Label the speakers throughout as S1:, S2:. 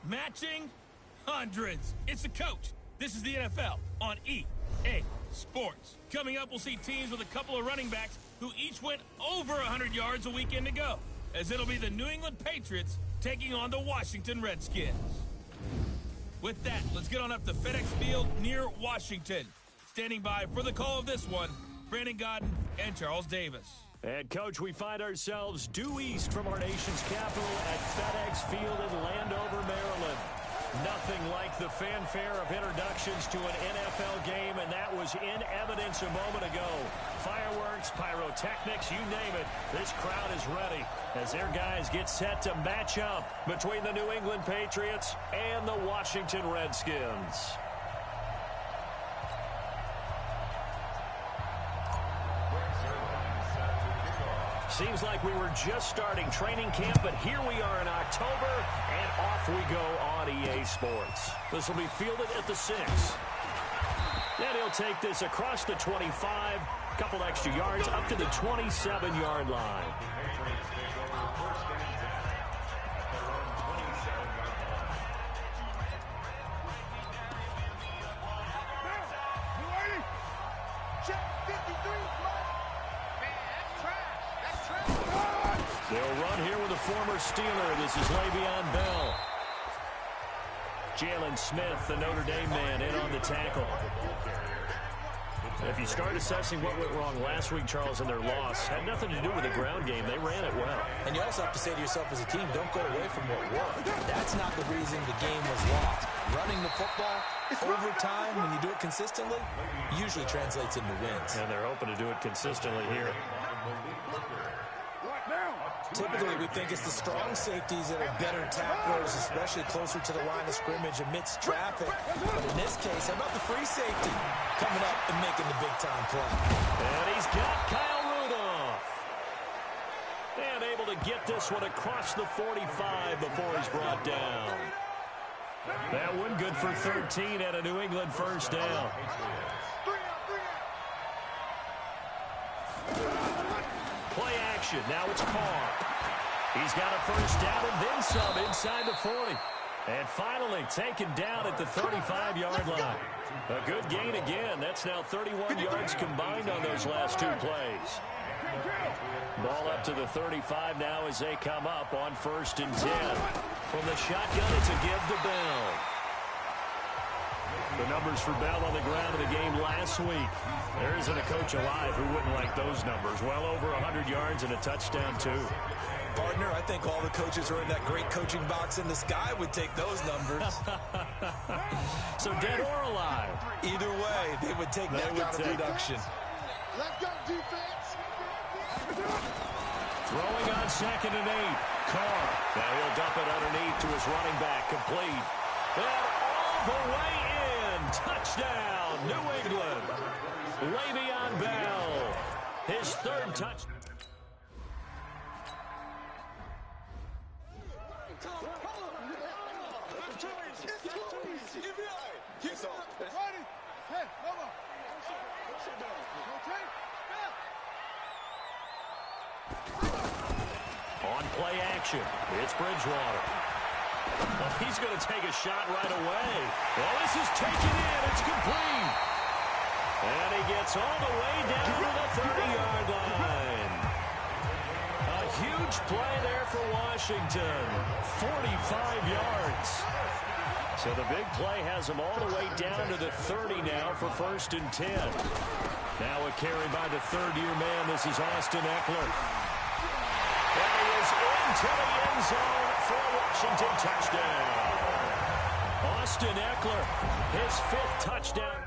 S1: Matching hundreds. It's the coach. This is the NFL on EA Sports. Coming up, we'll see teams with a couple of running backs who each went over 100 yards a weekend ago, as it'll be the New England Patriots taking on the Washington Redskins. With that, let's get on up to FedEx Field near Washington. Standing by for the call of this one, Brandon Godden and Charles Davis.
S2: And, Coach, we find ourselves due east from our nation's capital at FedEx Field in Landover, Maryland. Nothing like the fanfare of introductions to an NFL game, and that was in evidence a moment ago. Fireworks, pyrotechnics, you name it. This crowd is ready as their guys get set to match up between the New England Patriots and the Washington Redskins. Seems like we were just starting training camp, but here we are in October, and off we go on EA Sports. This will be fielded at the 6. Then he'll take this across the 25, a couple extra yards, up to the 27-yard line. They'll run here with a former Steeler. This is Le'Veon Bell. Jalen Smith, the Notre Dame man, in on the tackle. If you start assessing what went wrong last week, Charles, in their loss, had nothing to do with the ground game. They ran it well.
S3: And you also have to say to yourself as a team, don't go away from what worked. That's not the reason the game was lost. Running the football over time, when you do it consistently, usually translates into wins.
S2: And they're hoping to do it consistently here.
S3: Typically, we think it's the strong safeties that are better tacklers, especially closer to the line of scrimmage amidst traffic. But in this case, how about the free safety coming up and making the big-time play?
S2: And he's got Kyle Rudolph. And able to get this one across the 45 before he's brought down. That one good for 13 at a New England first down. Play action. Now it's Carr. He's got a first down and then some inside the 40. And finally taken down at the 35-yard line. A good gain again. That's now 31 yards combined on those last two plays. Ball up to the 35 now as they come up on 1st and 10. From the shotgun, it's a give to Bell. The numbers for Bell on the ground in the game last week. There isn't a coach alive who wouldn't like those numbers. Well over 100 yards and a touchdown, too.
S3: Partner, I think all the coaches are in that great coaching box in the sky would take those numbers.
S2: So dead or alive?
S3: Either way, they would take that kind of production.
S4: Let's go, defense.
S2: Throwing on 2nd and 8. Carr. Now he'll dump it underneath to his running back. Complete. And all the way in. Touchdown, New England. Le'Veon Bell. His 3rd touchdown. On play action, it's Bridgewater. Well, he's going to take a shot right away. Well, this is taken in. It's complete. And he gets all the way down to the 30-yard line. A huge play there for Washington. 45 yards. So the big play has him all the way down to the 30 now for 1st and 10. Now a carry by the 3rd-year man. This is Austin Eckler. And he is into the end zone for a Washington touchdown. Austin Eckler, his 5th touchdown.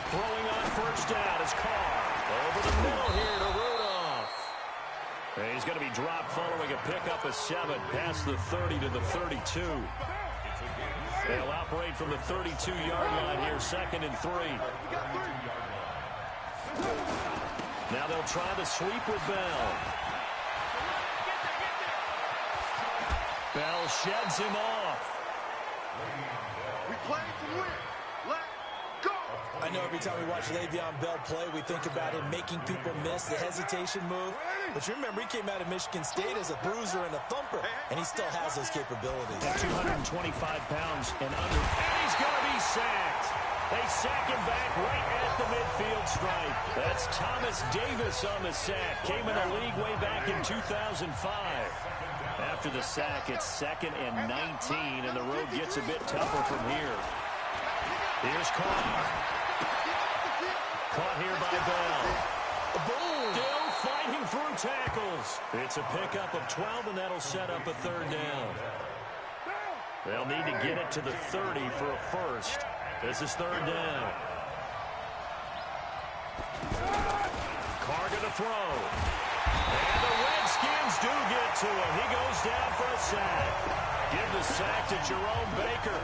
S2: Throwing on 1st down is Carr. Over the middle here to Rudolph. And he's going to be dropped following a pickup of 7 past the 30 to the 32. They'll operate from the 32-yard line here, 2nd and 3. Now they'll try the sweep with Bell. Bell sheds him off.
S4: We play to win. Let's go.
S3: I know every time we watch Le'Veon Bell play, we think about him making people miss the hesitation move. But you remember, he came out of Michigan State as a bruiser and a thumper, and he still has those capabilities.
S2: At 225 pounds and under. And he's going to be sacked. They sack him back right at the midfield stripe. That's Thomas Davis on the sack. Came in the league way back in 2005. After the sack, it's 2nd and 19, and the road gets a bit tougher from here. Here's Carr. Caught here by Bell. Boom! Still fighting through tackles. It's a pickup of 12, and that'll set up a 3rd down. They'll need to get it to the 30 for a first. This is 3rd down. Carr gonna throw. And the Redskins do get to him. He goes down for a sack. Give the sack to Jerome Baker.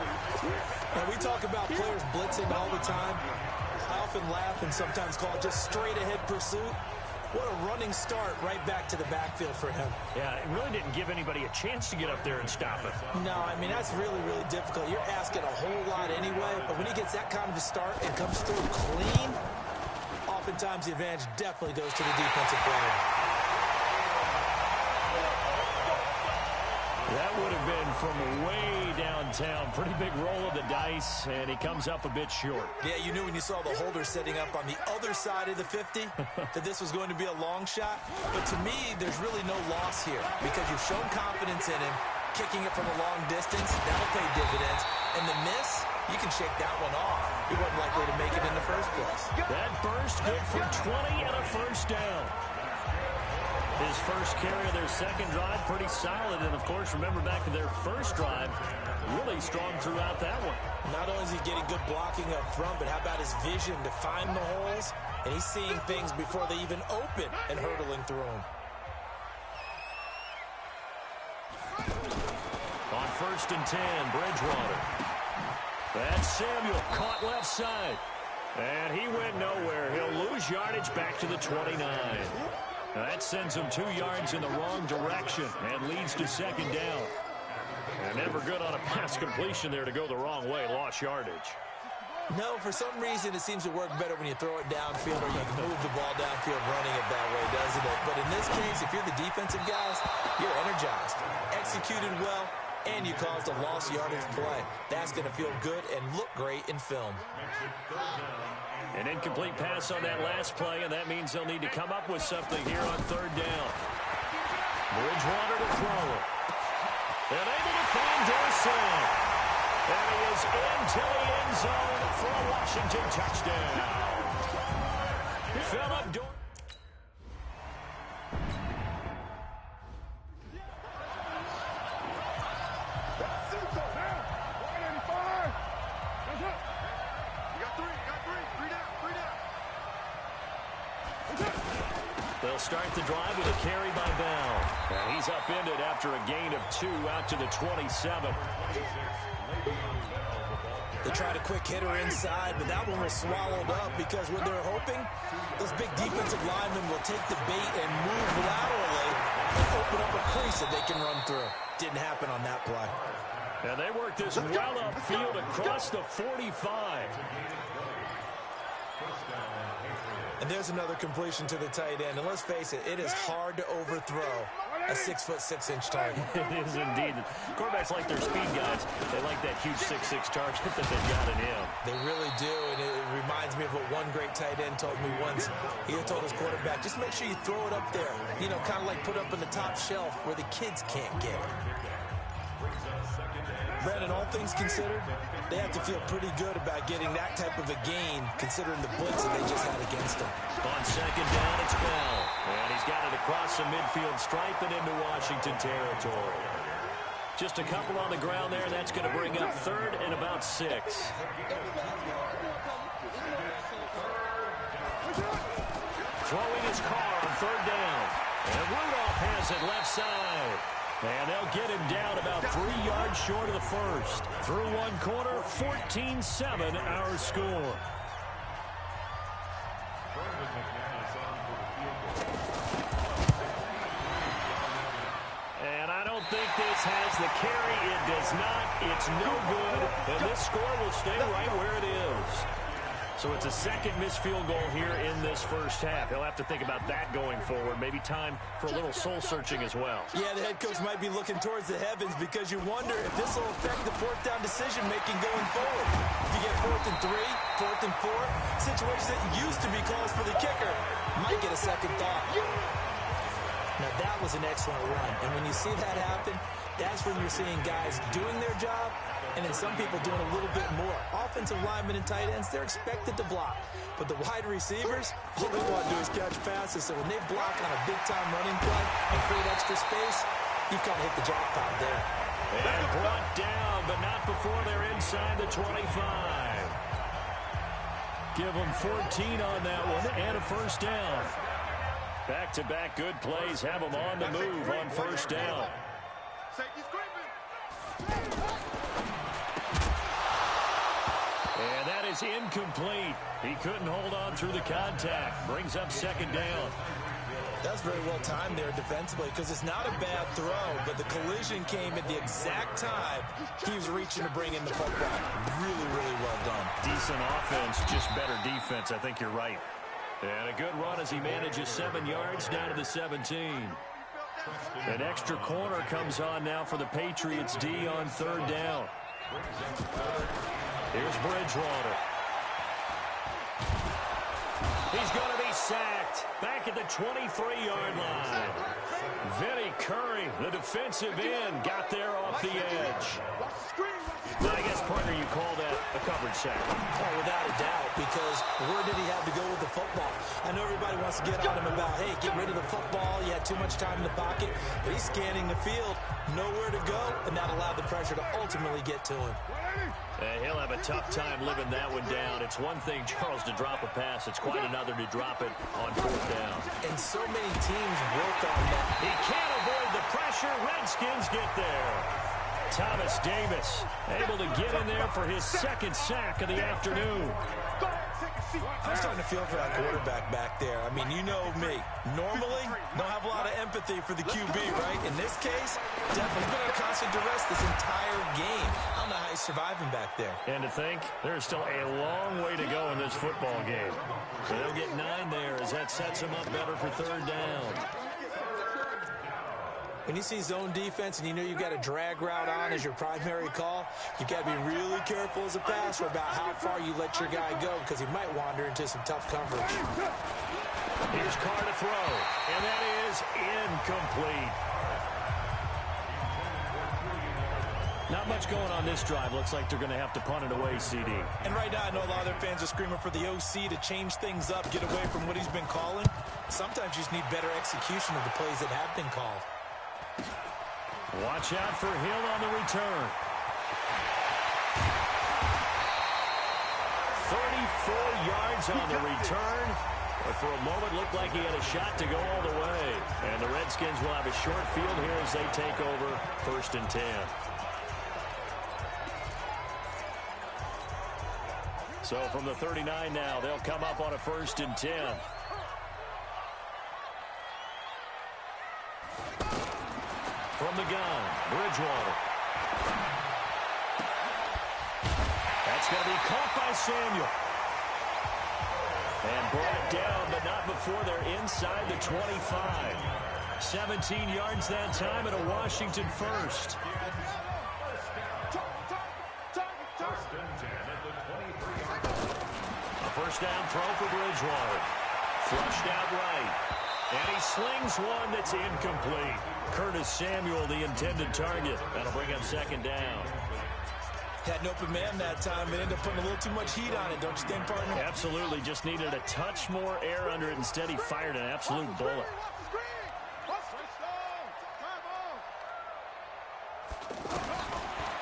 S3: Now, we talk about players blitzing all the time. I often laugh and sometimes call it just straight-ahead pursuit. What a running start right back to the backfield for him.
S2: Yeah, it really didn't give anybody a chance to get up there and stop it.
S3: No, I mean, that's really, really difficult. You're asking a whole lot anyway, but when he gets that kind of a start and comes through clean, oftentimes the advantage definitely goes to the defensive player.
S2: That would have been from way downtown. Pretty big roll of the dice, and he comes up a bit short.
S3: Yeah, you knew when you saw the holder setting up on the other side of the 50 that this was going to be a long shot. But to me, there's really no loss here because you've shown confidence in him. Kicking it from a long distance, that'll pay dividends. And the miss, you can shake that one off. He wasn't likely to make it in the first place.
S2: That burst good for 20 and a first down. His first carry of their second drive, pretty solid. And, of course, remember back to their first drive, really strong throughout that one.
S3: Not only is he getting good blocking up front, but how about his vision to find the holes? And he's seeing things before they even open and hurdling through them.
S2: On 1st and 10, Bridgewater. That's Samuel, caught left side. And he went nowhere. He'll lose yardage back to the 29. That sends him 2 yards in the wrong direction and leads to 2nd down. And never good on a pass completion there to go the wrong way. Lost yardage.
S3: No, for some reason it seems to work better when you throw it downfield or you move the ball downfield running it that way, doesn't it? But in this case, if you're the defensive guys, you're energized, executed well, and you caused a lost yardage play. That's going to feel good and look great in film.
S2: An incomplete pass on that last play, and that means they'll need to come up with something here on 3rd down. Bridgewater to throw it. And able to find Dorsey. And he is into the end zone for a Washington touchdown. Phillip Dorsey. They'll start the drive with a carry by Bell. And he's upended after a gain of 2 out to the 27.
S3: They tried a quick hitter inside, but that one was swallowed up because what they're hoping, those big defensive linemen will take the bait and move laterally and open up a crease that they can run through. Didn't happen on that play.
S2: And they work this well upfield across the 45.
S3: And there's another completion to the tight end. And let's face it, it is hard to overthrow a 6'6" target.
S2: It is indeed. Quarterbacks like their speed guys. They like that huge 6'6" target that they've got in him.
S3: They really do, and it reminds me of what one great tight end told me once. He had told his quarterback, just make sure you throw it up there. You know, kind of like put up in the top shelf where the kids can't get it. Brandon, all things considered, they have to feel pretty good about getting that type of a gain, considering the blitz that they just had against them.
S2: On 2nd down, it's Bell. And he's got it across the midfield stripe and into Washington territory. Just a couple on the ground there, and that's going to bring up 3rd and about 6. Throwing his car on 3rd down. And Rudolph has it left side. And they'll get him down about 3 yards short of the first. Through one quarter, 14-7 our score. And I don't think this has the carry. It does not. It's no good. And this score will stay right where it is. So it's a second missed field goal here in this first half. He'll have to think about that going forward. Maybe time for a little soul-searching as well.
S3: Yeah, the head coach might be looking towards the heavens because you wonder if this will affect the fourth down decision-making going forward. If you get 4th and 3, 4th and 4, situations that used to be calls for the kicker might get a second thought. Now, that was an excellent run. And when you see that happen, that's when you're seeing guys doing their job and then some people doing a little bit more. Offensive linemen and tight ends, they're expected to block. But the wide receivers, all they want to do is catch passes. So when they block on a big-time running play and create extra space, you've kind of hit the jackpot there.
S2: And brought down, but not before they're inside the 25. Give them 14 on that one and a first down. Back-to-back good plays have them on the move on first down. And that is incomplete. He couldn't hold on through the contact. Brings up second down.
S3: That's very well timed there defensively because it's not a bad throw, but the collision came at the exact time he was reaching to bring in the football. Really, really well done.
S2: Decent offense, just better defense. I think you're right. And a good run as he manages 7 yards down to the 17. An extra corner comes on now for the Patriots D on third down. Here's Bridgewater. He's going to be sacked back at the 23-yard line. Vinny Curry, the defensive end, got there off the edge. Now, I guess, partner, you call that a coverage sack.
S3: Oh, without a doubt, because where did he have to go with the football? I know everybody wants to get on him about, hey, get rid of the football. You had too much time in the pocket. But he's scanning the field, nowhere to go, and that allowed the pressure to ultimately get to him.
S2: He'll have a tough time living that one down. It's one thing, Charles, to drop a pass. It's quite another to drop it on fourth down.
S3: And so many teams work on that.
S2: He can't avoid the pressure. Redskins get there. Thomas Davis able to get in there for his second sack of the afternoon.
S3: I'm starting to feel for that quarterback back there. I mean, you know me. Normally, don't have a lot of empathy for the QB, right? In this case, definitely been under constant duress this entire game. I don't know how he's surviving back there.
S2: And to think, there's still a long way to go in this football game. So they'll get 9 there as that sets them up better for third down.
S3: When you see zone defense and you know you've got a drag route on as your primary call, you've got to be really careful as a passer about how far you let your guy go because he might wander into some tough coverage.
S2: Here's Carr to throw, and that is incomplete. Not much going on this drive. Looks like they're going to have to punt it away, CD.
S3: And right now, I know a lot of their fans are screaming for the OC to change things up, get away from what he's been calling. Sometimes you just need better execution of the plays that have been called.
S2: Watch out for Hill on the return. 34 yards on the return. But for a moment, looked like he had a shot to go all the way. And the Redskins will have a short field here as they take over 1st and 10. So from the 39 now, they'll come up on a 1st and 10. From the gun, Bridgewater. That's going to be caught by Samuel. And brought down, but not before they're inside the 25. 17 yards that time and a Washington first. A first down throw for Bridgewater. Flushed out right. And he slings one that's incomplete. Curtis Samuel, the intended target. That'll bring up second down.
S3: Had an open man that time, but ended up putting a little too much heat on it, don't you think, partner?
S2: Absolutely. Just needed a touch more air under it. Instead, he fired an absolute bullet.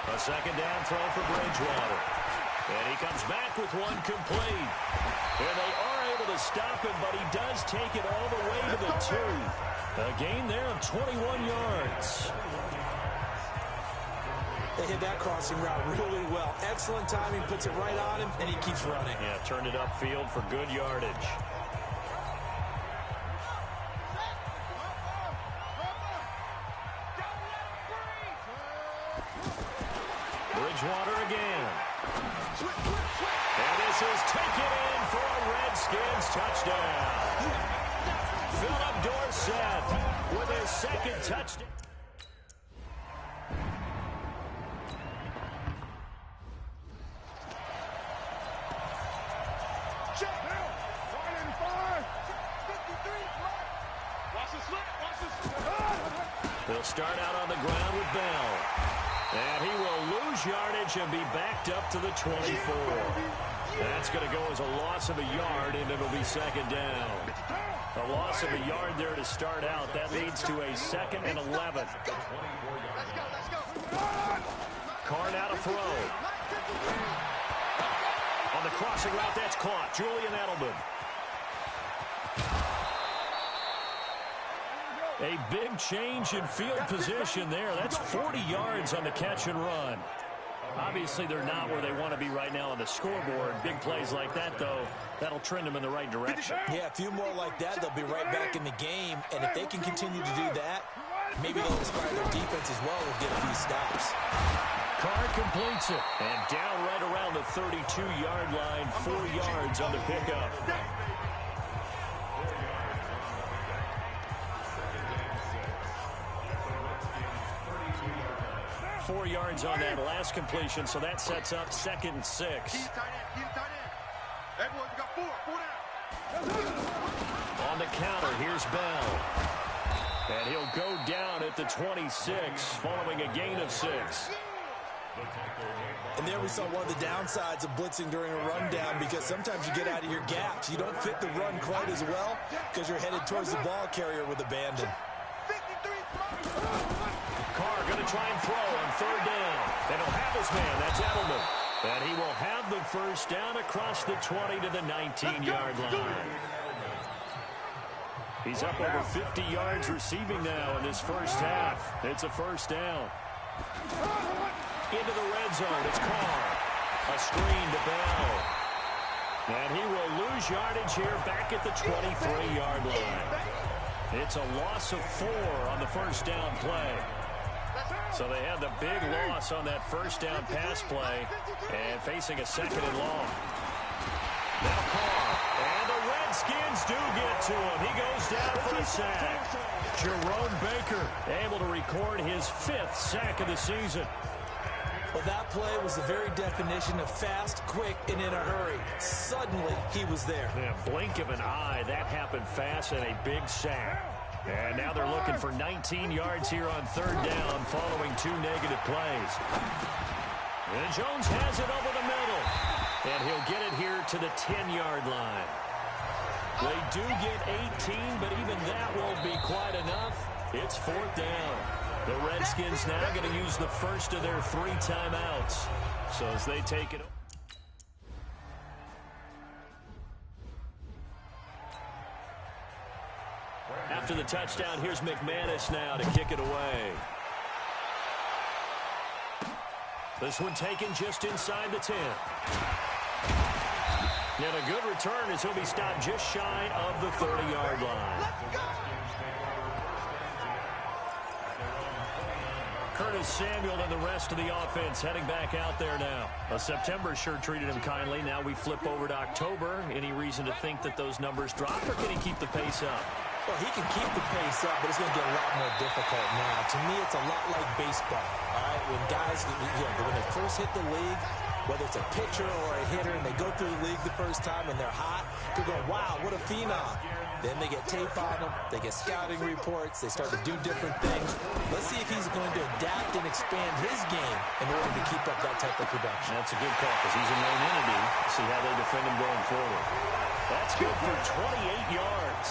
S2: A second down throw for Bridgewater. And he comes back with one complete. And they are able to stop him, but he does take it all the way to the 2. A gain there of 21 yards.
S3: They hit that crossing route really well. Excellent timing, puts it right on him, and he keeps running.
S2: Yeah, turned it upfield for good yardage. Bridgewater again. And this is taken in for a Redskins touchdown. Philip Dorsett with his second touchdown. They'll start out on the ground with Bell. And he will lose yardage and be backed up to the 24. That's going to go as a loss of a yard, and it'll be second down. A loss of a yard there to start out. That leads to a 2nd and 11. Carr now to throw. On the crossing route, that's caught. Julian Edelman. A big change in field position there. That's 40 yards on the catch and run. Obviously, they're not where they want to be right now on the scoreboard. Big plays like that, though, that'll trend them in the right direction.
S3: Yeah, a few more like that, they'll be right back in the game. And if they can continue to do that, maybe they'll inspire their defense as well and get a few stops.
S2: Carr completes it. And down right around the 32-yard line, 4 yards on the pickup. 4 yards on that last completion, so that sets up 2nd and 6. On the counter, here's Bell. And he'll go down at the 26, following a gain of 6.
S3: And there we saw one of the downsides of blitzing during a rundown, because sometimes you get out of your gaps. You don't fit the run quite as well because you're headed towards the ball carrier with abandon.
S2: Carr going to try and throw on 3rd down. And he'll have his man. That's Edelman. And he will have the first down across the 20 to the 19-yard line. He's up over 50 yards receiving now in this first half. It's a first down. Into the red zone. It's Carr. A screen to Bell. And he will lose yardage here back at the 23-yard line. It's a loss of 4 on the first down play. So they had the big loss on that first down pass play and facing a 2nd and long. Now Carr. And the Redskins do get to him. He goes down for a sack. Jerome Baker able to record his 5th sack of the season.
S3: Well, that play was the very definition of fast, quick, and in a hurry. Suddenly, he was there.
S2: Yeah, blink of an eye. That happened fast and a big sack. And now they're looking for 19 yards here on 3rd down following 2 negative plays. And Jones has it over the middle. And he'll get it here to the 10-yard line. They do get 18, but even that won't be quite enough. It's 4th down. The Redskins now going to use the first of their 3 timeouts. So as they take it. After the touchdown, here's McManus now to kick it away. This one taken just inside the 10. And a good return as he'll be stopped just shy of the 30-yard line. Curtis Samuel and the rest of the offense heading back out there now. September sure treated him kindly. Now we flip over to October. Any reason to think that those numbers drop, or can he keep the pace up?
S3: Well, he can keep the pace up, but it's going to get a lot more difficult now. To me, it's a lot like baseball, all right? When guys, when they first hit the league, whether it's a pitcher or a hitter, and they go through the league the first time and they're hot, they're going, wow, what a phenom. Then they get tape on them, they get scouting reports, they start to do different things. Let's see if he's going to adapt and expand his game in order to keep up that type of production.
S2: That's a good call because he's a known entity. See how they defend him going forward. That's good for 28 yards.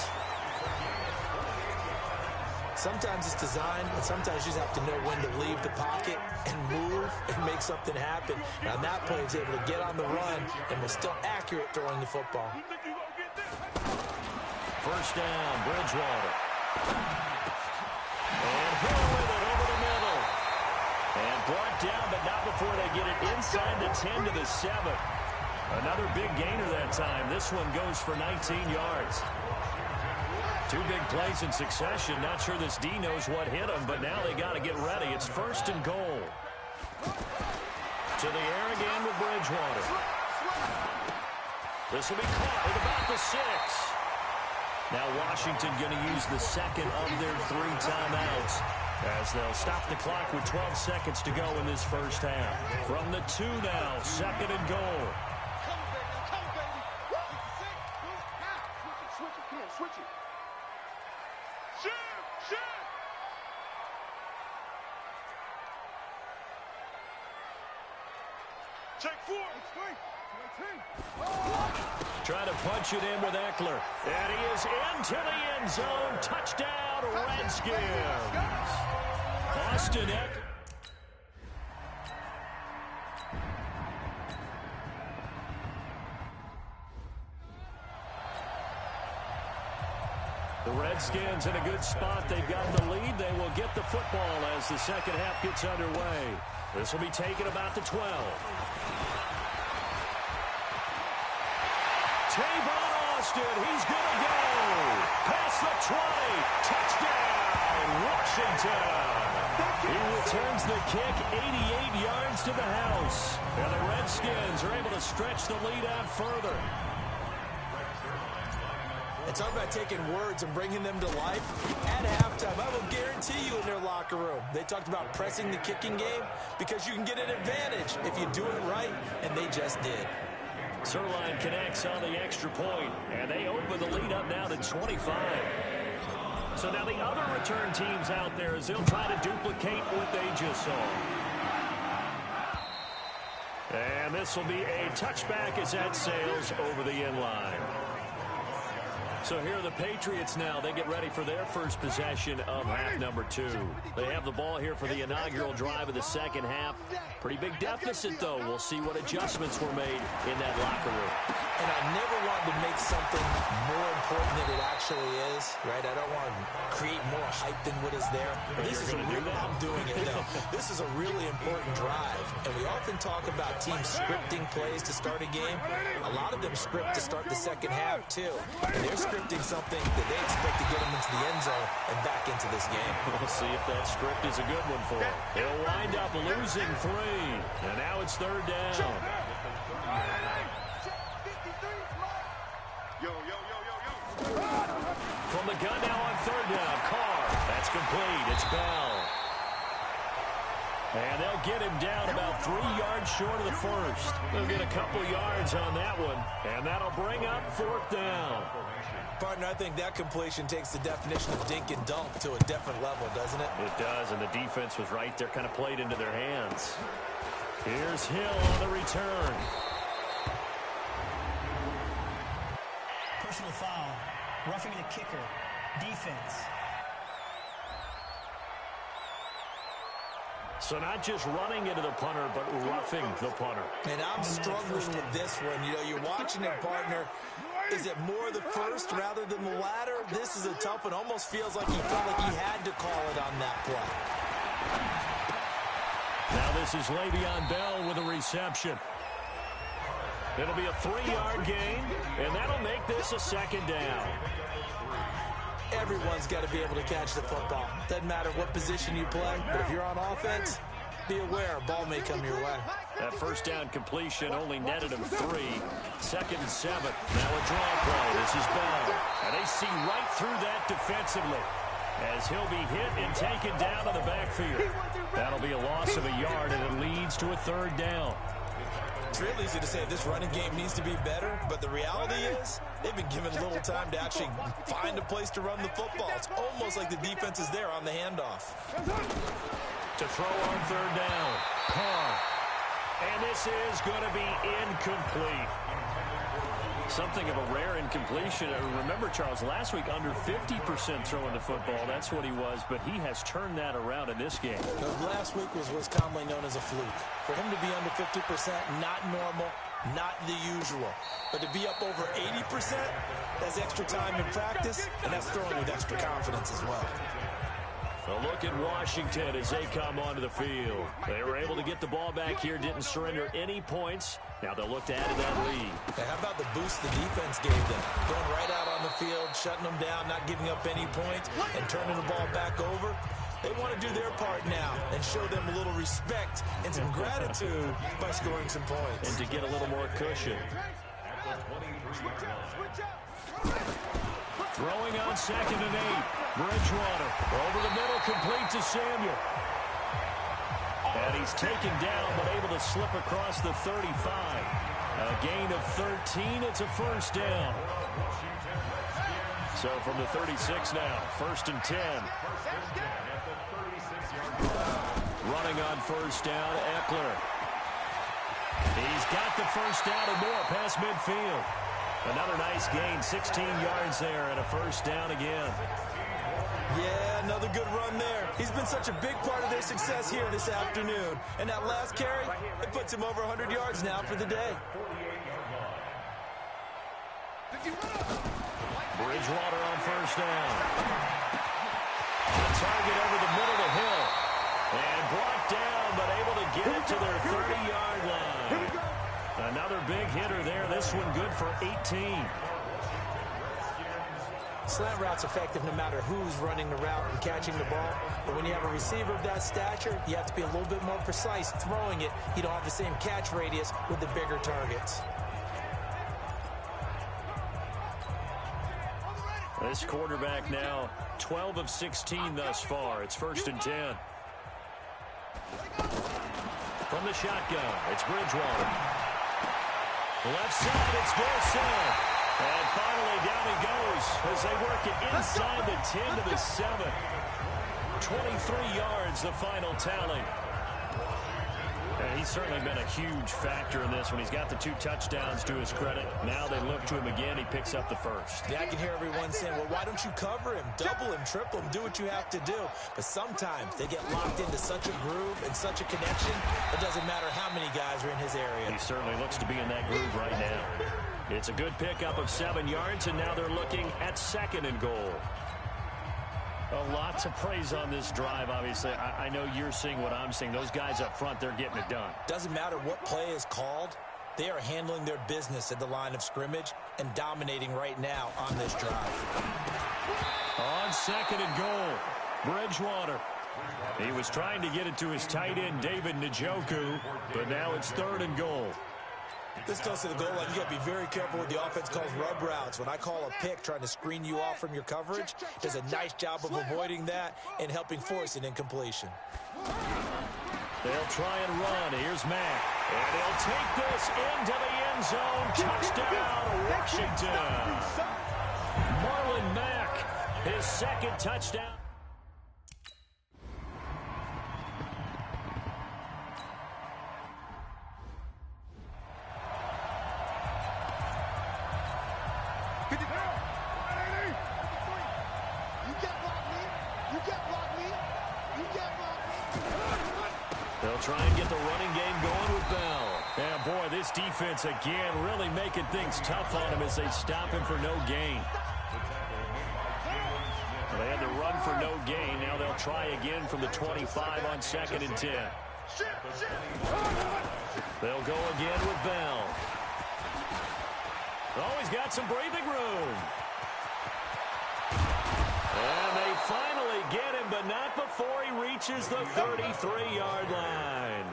S3: Sometimes it's designed, and sometimes you just have to know when to leave the pocket and move and make something happen. Now, that play is able to get on the run and was still accurate throwing the football.
S2: First down, Bridgewater. And Hill with it over the middle. And brought down, but not before they get it inside the 10 to the 7. Another big gainer that time. This one goes for 19 yards. 2 big plays in succession. Not sure this D knows what hit him, but now they got to get ready. It's 1st and goal. To the air again with Bridgewater. This will be caught at about the 6. Now Washington going to use the second of their 3 timeouts as they'll stop the clock with 12 seconds to go in this first half. From the 2 now, 2nd and goal.
S4: Switch it. Shoot! Check 4.
S2: Trying to punch it in with Eckler. And he is into the end zone. Touchdown, Redskins. Austin Eckler. The Redskins in a good spot. They've got the lead. They will get the football as the second half gets underway. This will be taken about the 12. Tavon Austin, he's going to go. Past the 20. Touchdown, Washington. He returns the kick 88 yards to the house. And the Redskins are able to stretch the lead out further.
S3: It's all about taking words and bringing them to life. At halftime, I will guarantee you in their locker room, they talked about pressing the kicking game because you can get an advantage if you do it right, and they just did.
S2: Sirline connects on the extra point, and they open the lead up now to 25. So now the other return teams out there as they'll try to duplicate what they just saw. And this will be a touchback as that sails over the end line. So here are the Patriots now. They get ready for their first possession of half number 2. They have the ball here for the inaugural drive of the second half. Pretty big deficit, though. We'll see what adjustments were made in that locker room.
S3: And I never wanted to make something more important than it actually is, right? I don't want to create more hype than what is there. But this is a real, I'm doing it, though. This is a really important drive. And we often talk about teams scripting plays to start a game. A lot of them script to start the second half, too. And they're scripting something that they expect to get them into the end zone and back into this game.
S2: We'll see if that script is a good one for them. They'll wind up losing 3. And now it's 3rd down. From the gun now on 3rd down. Carr. That's complete. It's Bell. And they'll get him down about 3 yards short of the first. They'll get a couple yards on that one. And that'll bring up 4th down.
S3: Partner, I think that completion takes the definition of dink and dunk to a different level, doesn't it?
S2: It does, and the defense was right there, kind of played into their hands. Here's Hill on the return.
S5: Personal foul. Roughing the kicker. Defense.
S2: So not just running into the punter, but roughing the punter.
S3: And I'm struggling with this one. You know, you're watching it, partner. Is it more the first rather than the latter? This is a tough one. Almost feels like he felt like he had to call it on that play.
S2: Now this is Le'Veon Bell with a reception. It'll be a 3-yard gain, and that'll make this a 2nd down.
S3: Everyone's got to be able to catch the football. Doesn't matter what position you play, but if you're on offense, be aware a ball may come your way.
S2: That first down completion only netted him 3. 2nd and 7. Now a draw play. This is Bell. And they see right through that defensively as he'll be hit and taken down in the backfield. That'll be a loss of a yard, and it leads to a 3rd down.
S3: It's real easy to say this running game needs to be better, but the reality is they've been given little time to actually find a place to run the football. It's almost like the defense is there on the handoff.
S2: To throw on 3rd down. Carr. And this is going to be incomplete. Something of a rare incompletion. Remember, Charles, last week under 50% throwing the football. That's what he was, but he has turned that around in this game.
S3: Last week was what's commonly known as a fluke. For him to be under 50%, not normal, not the usual. But to be up over 80%, that's extra time in practice, and that's throwing with extra confidence as well.
S2: A look at Washington as they come onto the field. They were able to get the ball back here, didn't surrender any points. Now they'll look to add to that lead.
S3: Hey, how about the boost the defense gave them? Going right out on the field, shutting them down, not giving up any points, and turning the ball back over. They want to do their part now and show them a little respect and some gratitude by scoring some points.
S2: And to get a little more cushion. Throwing on 2nd and 8. Bridgewater over the middle, complete to Samuel. And he's taken down, but able to slip across the 35. A gain of 13. It's a first down. So from the 36 now, 1st and 10. Running on first down, Eckler. He's got the first down and more past midfield. Another nice gain, 16 yards there and a first down again.
S3: Yeah, another good run there. He's been such a big part of their success here this afternoon. And that last carry, it puts him over 100 yards now for the day.
S2: Bridgewater on first down. The target over the middle of the hill. And brought down, but able to get it to their 30-yard line. Another big hitter there. This one good for 18.
S3: Slant route's effective no matter who's running the route and catching the ball. But when you have a receiver of that stature, you have to be a little bit more precise throwing it. You don't have the same catch radius with the bigger targets.
S2: This quarterback now 12 of 16 thus far. It's 1st and 10. From the shotgun, it's Bridgewater. Left side, it's Dorsey. And finally down he goes as they work it inside the 10 to the 7. 23 yards, the final tally. And he's certainly been a huge factor in this when he's got the 2 touchdowns to his credit. Now they look to him again. He picks up the first.
S3: Yeah, I can hear everyone saying, well, why don't you cover him? Double him, triple him, do what you have to do. But sometimes they get locked into such a groove and such a connection, it doesn't matter how many guys are in his area.
S2: He certainly looks to be in that groove right now. It's a good pickup of 7 yards, and now they're looking at 2nd and goal. A lot to praise on this drive, obviously. I know you're seeing what I'm seeing. Those guys up front, they're getting it done.
S3: Doesn't matter what play is called. They are handling their business at the line of scrimmage and dominating right now on this drive.
S2: On 2nd and goal, Bridgewater. He was trying to get it to his tight end, David Njoku, but now it's 3rd and goal.
S3: This goes to the goal line. You got to be very careful with the offense calls rub routes. When I call a pick trying to screen you off from your coverage, does a nice job of avoiding that and helping force an incompletion.
S2: They'll try and run. Here's Mack. And he'll take this into the end zone. Touchdown, Washington. Marlon Mack, his 2nd touchdown. They'll try and get the running game going with Bell. And boy, this defense again really making things tough on him as they stop him for no gain. They had to run for no gain. Now they'll try again from the 25 on 2nd and 10. They'll go again with Bell. Oh, he's got some breathing room. And they finally get him, but not before he reaches the 33-yard line.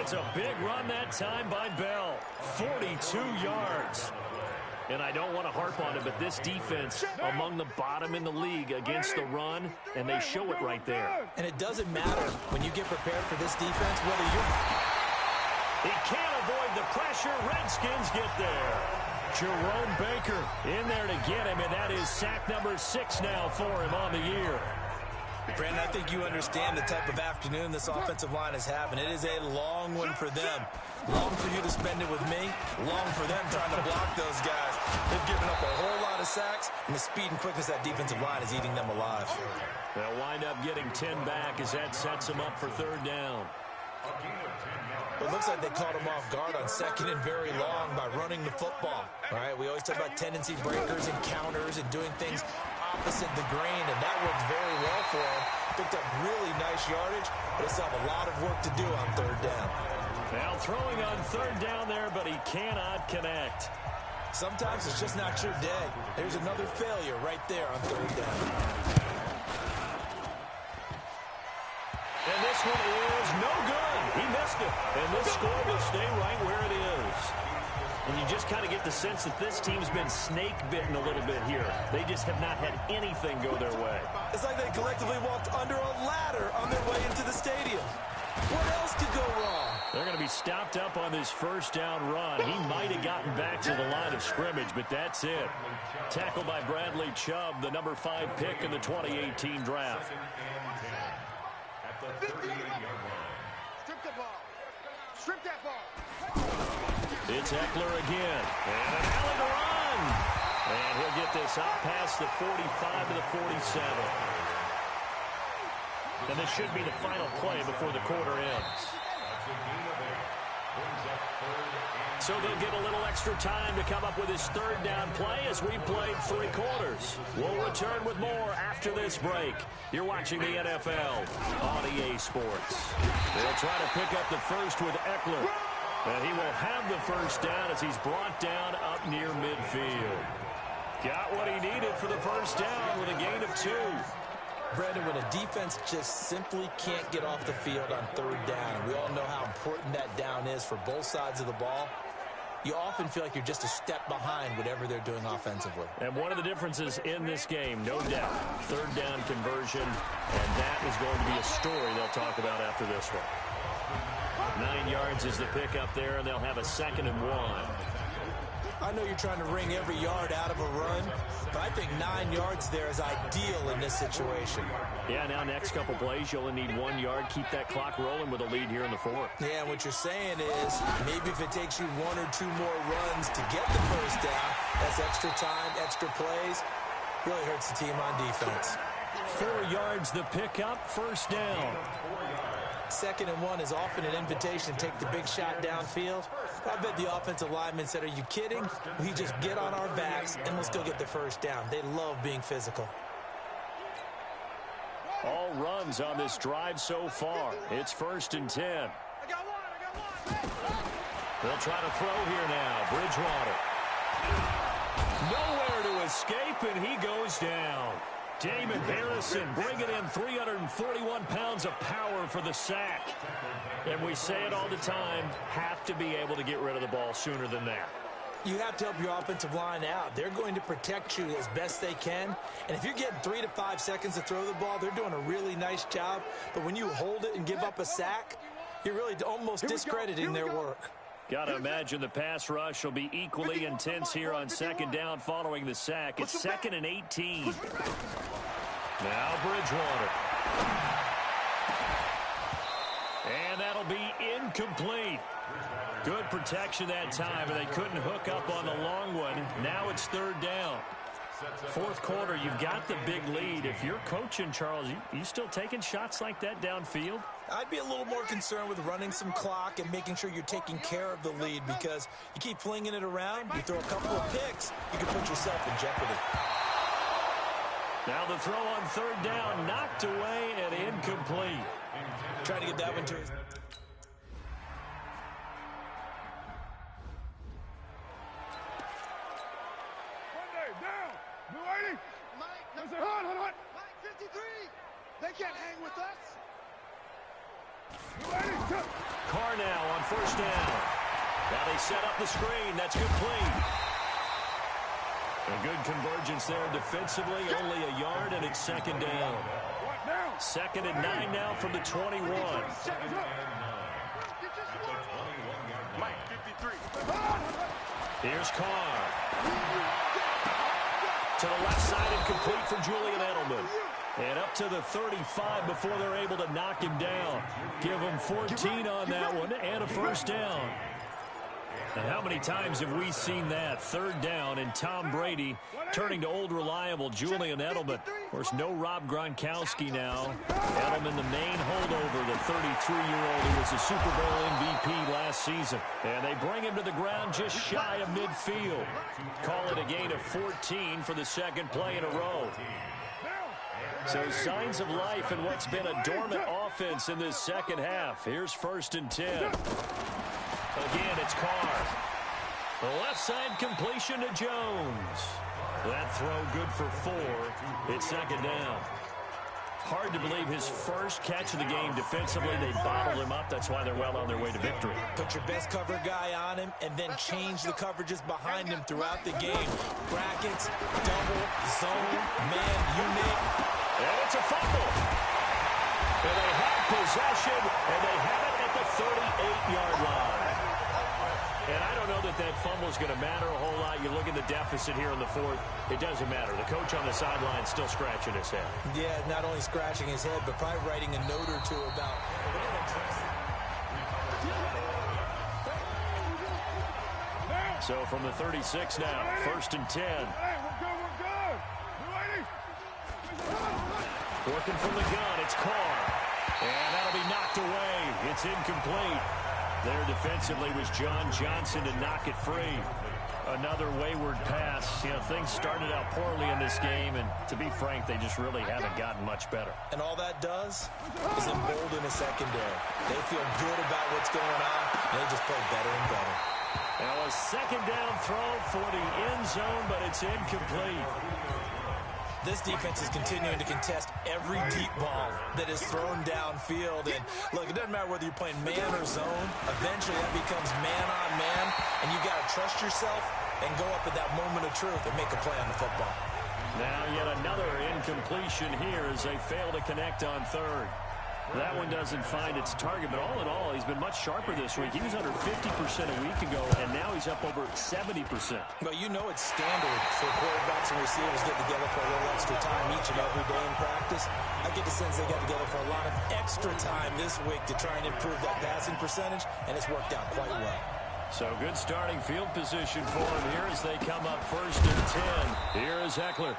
S2: It's a big run that time by Bell. 42 yards. And I don't want to harp on it, but this defense among the bottom in the league against the run, and they show it right there.
S3: And it doesn't matter when you get prepared for this defense, whether you're...
S2: He can't avoid the pressure. Redskins get there. Jerome Baker in there to get him, and that is sack number 6 now for him on the year.
S3: Brandon, I think you understand the type of afternoon this offensive line is having. It is a long one for them. Long for you to spend it with me. Long for them trying to block those guys. They've given up a whole lot of sacks, and the speed and quickness of that defensive line is eating them alive.
S2: They'll wind up getting 10 back as that sets them up for 3rd down.
S3: It looks like they caught him off guard on 2nd and very long by running the football. All right, we always talk about tendency breakers and counters and doing things opposite the grain, and that worked very well for him. Picked up really nice yardage, but they still have a lot of work to do on 3rd down.
S2: Now throwing on 3rd down there, but he cannot connect.
S3: Sometimes it's just not your day. There's another failure right there on 3rd down.
S2: this one is no good. He missed it. And this score will stay right where it is. And you just kind of get the sense that this team's been snake-bitten a little bit here. They just have not had anything go their way.
S3: It's like they collectively walked under a ladder on their way into the stadium. What else could go wrong?
S2: They're going to be stopped up on this first down run. He might have gotten back to the line of scrimmage, but that's it. Tackled by Bradley Chubb, the number 5 pick in the 2018 draft.
S4: Strip the ball. Strip that ball.
S2: It's Eckler again. And an alley to run. And he'll get this out past the 45 to the 47. And this should be the final play before the quarter ends. So they'll get a little extra time to come up with his third down play as we played 3 quarters. We'll return with more after this break. You're watching the NFL on EA Sports. They'll try to pick up the first with Eckler. And he will have the first down as he's brought down up near midfield. Got what he needed for the first down with a gain of 2.
S3: Brandon, when a defense just simply can't get off the field on third down, we all know how important that down is for both sides of the ball, you often feel like you're just a step behind whatever they're doing offensively.
S2: And one of the differences in this game, no doubt, third down conversion, and that is going to be a story they'll talk about after this one. 9 yards is the pickup there, and they'll have a 2nd and 1.
S3: I know you're trying to wring every yard out of a run, but I think 9 yards there is ideal in this situation.
S2: Yeah, now next couple plays, you'll only need 1 yard. Keep that clock rolling with a lead here in the 4th.
S3: Yeah, and what you're saying is maybe if it takes you 1 or 2 more runs to get the first down, that's extra time, extra plays. Really hurts the team on defense.
S2: 4 yards the pickup, first down.
S3: 2nd and 1 is often an invitation to take the big shot downfield. I bet the offensive lineman said, are you kidding? We just get on our backs and let's go get the first down. They love being physical.
S2: All runs on this drive so far. It's 1st and 10.
S4: I got one.
S2: They'll try to throw here now. Bridgewater. Nowhere to escape, and he goes down. Damon Harrison bringing in 341 pounds of power for the sack. And we say it all the time, have to be able to get rid of the ball sooner than that.
S3: You have to help your offensive line out. They're going to protect you as best they can. And if you're getting 3 to 5 seconds to throw the ball, they're doing a really nice job. But when you hold it and give up a sack, you're really almost discrediting their work.
S2: Got to imagine the pass rush will be equally intense here on 2nd down following the sack. It's 2nd and 18. Now Bridgewater. And that'll be incomplete. Good protection that time, and they couldn't hook up on the long one. Now it's 3rd down. 4th quarter, you've got the big lead. If you're coaching, Charles, you still taking shots like that downfield?
S3: I'd be a little more concerned with running some clock and making sure you're taking care of the lead, because you keep flinging it around, you throw a couple of picks, you can put yourself in jeopardy.
S2: Now the throw on 3rd down, knocked away and incomplete.
S3: Trying to get that one to his...
S4: Mike 53. They can't hang with us.
S2: Carr now on 1st down. Now they set up the screen. That's complete. A good convergence there defensively. Only a yard, and it's 2nd down. 2nd and 9 now from the 21.
S4: Mike 53.
S2: Here's Carr. To the left side and complete for Julian Edelman. And up to the 35 before they're able to knock him down. Give him 14 on that one and a first down. And how many times have we seen that? 3rd down and Tom Brady turning to old reliable Julian Edelman. Of course, no Rob Gronkowski now. Edelman, the main holdover, the 33-year-old who was a Super Bowl MVP last season. And they bring him to the ground just shy of midfield. Call it a gain of 14 for the 2nd play in a row. So signs of life in what's been a dormant offense in this 2nd half. Here's 1st and 10. Again, it's Carr. The left side completion to Jones. That throw good for 4. It's 2nd down. Hard to believe his first catch of the game defensively. They bottled him up. That's why they're well on their way to victory.
S3: Put your best cover guy on him and then change the coverages behind him throughout the game. Brackets, double, zone, man, you name it.
S2: And it's a fumble. And they have possession, and they have it at the 38-yard line. And I don't know that that fumble is going to matter a whole lot. You look at the deficit here in the fourth. It doesn't matter. The coach on the sideline is still scratching his head.
S3: Yeah, not only scratching his head, but probably writing a note or two about.
S2: So from the 36 now, 1st and 10. Working from the gun, it's Carr. And that'll be knocked away. It's incomplete. There defensively was John Johnson to knock it free. Another wayward pass. You know, things started out poorly in this game, and to be frank, they just really haven't gotten much better.
S3: And all that does is embolden a secondary. They feel good about what's going on, and they just play better and better.
S2: Now a second down throw for the end zone, but it's incomplete.
S3: This defense is continuing to contest every deep ball that is thrown downfield. And look, it doesn't matter whether you're playing man or zone. Eventually, that becomes man on man. And you've got to trust yourself and go up at that moment of truth and make a play on the football.
S2: Now yet another incompletion here as they fail to connect on third. That one doesn't find its target, but all in all, he's been much sharper this week. He was under 50% a week ago, and now he's up over 70%.
S3: Well, you know it's standard for quarterbacks and receivers get together for a little extra time each and every day in practice. I get the sense they got together for a lot of extra time this week to try and improve that passing percentage, and it's worked out quite well.
S2: So good starting field position for him here as they come up 1st and 10. Here is Eckler.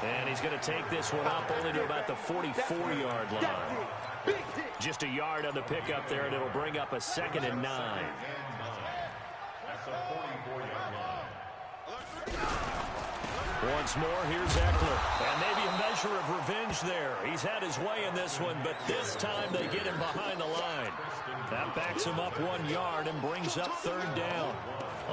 S2: And he's going to take this one up only to about the 44-yard line. Just a yard on the pickup there, and it'll bring up a 2nd and 9. Once more, here's Eckler. And maybe a measure of revenge there. He's had his way in this one, but this time they get him behind the line. That backs him up 1 yard and brings up 3rd down.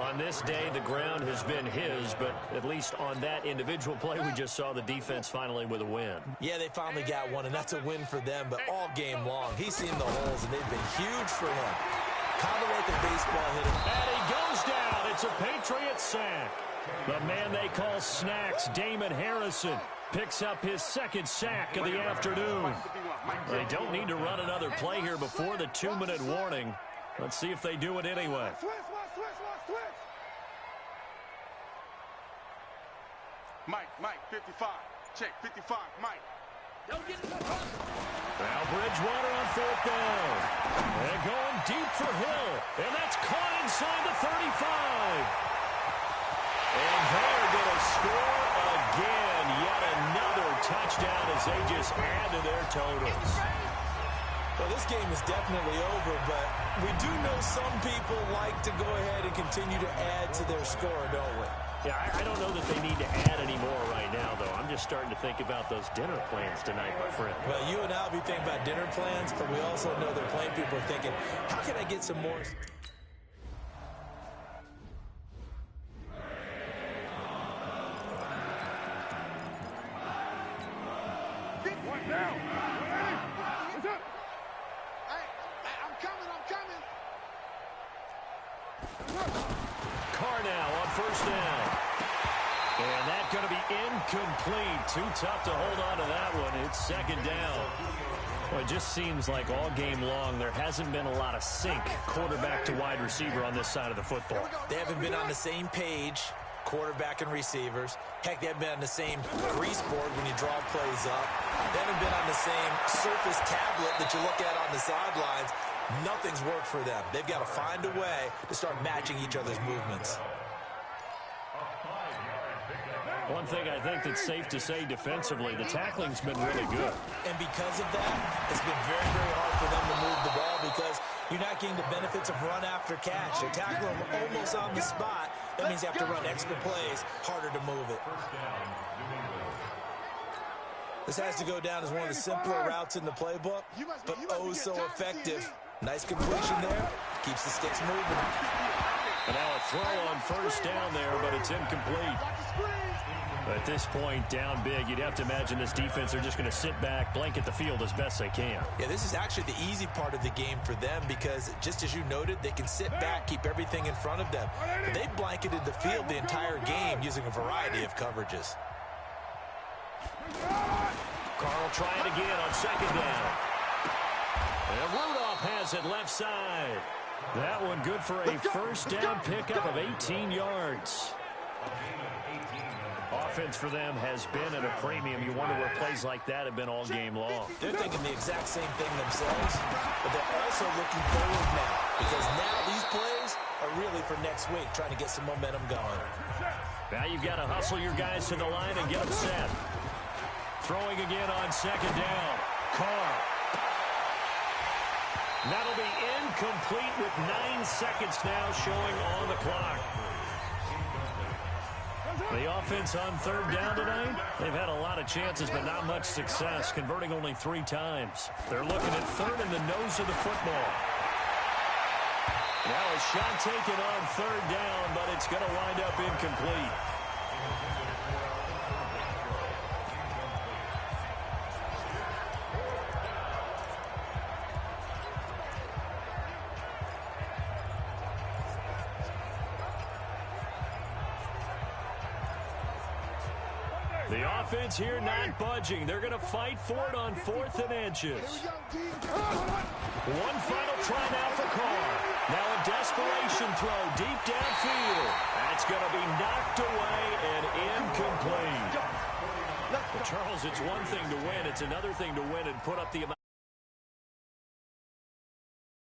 S2: On this day, the ground has been his, but at least on that individual play, we just saw the defense finally with a win.
S3: Yeah, they finally got one, and that's a win for them, but all game long, he's seen the holes, and they've been huge for him. Kind of like a baseball hitter.
S2: And he goes down. It's a Patriot sack. The man they call Snacks, Damon Harrison, picks up his 2nd sack of the afternoon. They don't need to run another play here before the 2-minute warning. Let's see if they do it anyway.
S4: Mike, 55. Check, 55, Mike.
S2: Now Bridgewater on 4th down. And going deep for Hill. And that's caught inside the 35. And they're going to score again. Yet another touchdown as they just add to their totals.
S3: Well, this game is definitely over, but we do know some people like to go ahead and continue to add to their score, don't we?
S2: Yeah, I don't know that they need to add any more right now, though. I'm just starting to think about those dinner plans tonight, my friend.
S3: Well, you and I will be thinking about dinner plans, but we also know they're playing people are thinking, how can I get some more?
S2: Carr now on 1st down. And that's going to be incomplete. Too tough to hold on to that one. It's 2nd down. Well, it just seems like all game long there hasn't been a lot of sync quarterback to wide receiver on this side of the football.
S3: They haven't been on the same page, quarterback and receivers. Heck, they haven't been on the same grease board when you draw plays up. They haven't been on the same surface tablet that you look at on the sidelines. Nothing's worked for them. They've got to find a way to start matching each other's movements.
S2: One thing I think that's safe to say defensively, the tackling's been really good.
S3: And because of that, it's been very, very hard for them to move the ball because you're not getting the benefits of run after catch. They tackle them almost on the spot. That means you have to run extra plays, harder to move it. This has to go down as one of the simpler routes in the playbook, but oh so effective. Nice completion there. Keeps the sticks moving.
S2: And now a throw on 1st down there, but it's incomplete. At this point, down big, you'd have to imagine this defense are just going to sit back, blanket the field as best they can.
S3: Yeah, this is actually the easy part of the game for them because, just as you noted, they can sit back, keep everything in front of them. But they've blanketed the field the entire game using a variety of coverages.
S2: Carl trying again on second down. And Rudolph has it left side. That one good for a first down pickup of 18 yards. Offense for them has been at a premium. You wonder where plays like that have been all game long.
S3: They're thinking the exact same thing themselves, but they're also looking forward now because now these plays are really for next week, trying to get some momentum going.
S2: Now you've got to hustle your guys to the line and get them set. Throwing again on second down. Carr. That'll be incomplete with 9 seconds now showing on the clock. The offense on third down tonight, they've had a lot of chances, but not much success, converting only 3 times. They're looking at third in the nose of the football. Now a shot taken on third down, but it's going to wind up incomplete. The offense here not budging. They're going to fight for it on 4th and inches. One final try now for Carr. Now a desperation throw deep downfield. That's going to be knocked away and incomplete. But Charles, it's one thing to win. It's another thing to win and put up the amount.